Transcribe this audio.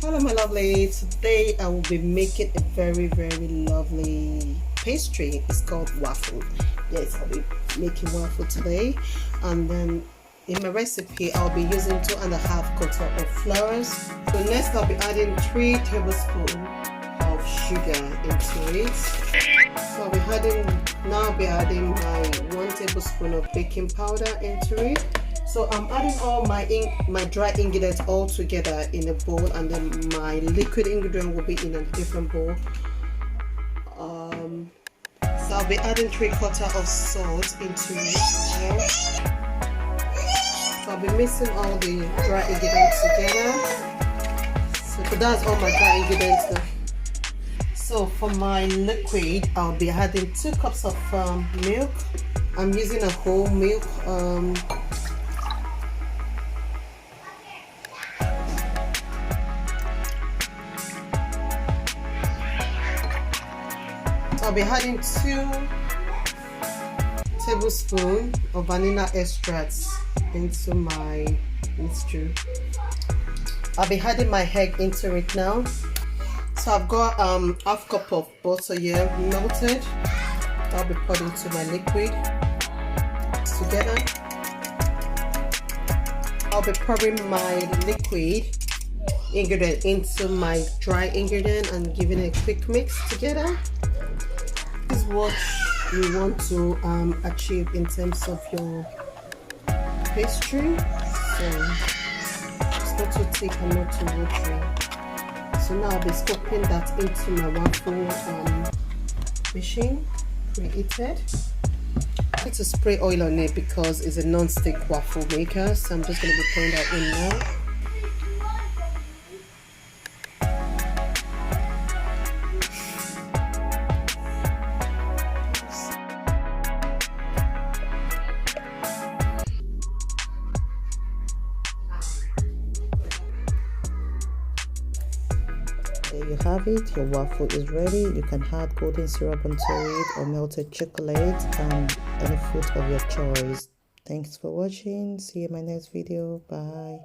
Hello my lovely, today I will be making a very lovely pastry. It's called waffle. Yes, I'll be making waffle today, and then in my recipe I'll be using 2.5 cups of flour. So next I'll be adding 3 tablespoons of sugar into it. So I'll be adding my 1 tablespoon of baking powder into it. So I'm adding all my dry ingredients all together in a bowl, and then my liquid ingredient will be in a different bowl. So I'll be adding 3/4 of salt into it. So I'll be mixing all the dry ingredients together. So that's all my dry ingredients now. So for my liquid, I'll be adding 2 cups of milk. I'm using a whole milk. I'll be adding 2 tablespoons of vanilla extracts into my mixture. I'll be adding my egg into it now. So I've got half cup of butter here melted. I'll be putting into my liquid together. I'll be pouring my liquid ingredient into my dry ingredient and giving it a quick mix together. This is what you want to achieve in terms of your pastry. So it's not too thick and not too watery. So now I'll be scooping that into my waffle machine, preheated. I need to spray oil on it because it's a non-stick waffle maker. So I'm just going to be pouring that in now. There you have it, your waffle is ready. You can add golden syrup onto it or melted chocolate and any fruit of your choice. Thanks for watching. See you in my next video. Bye.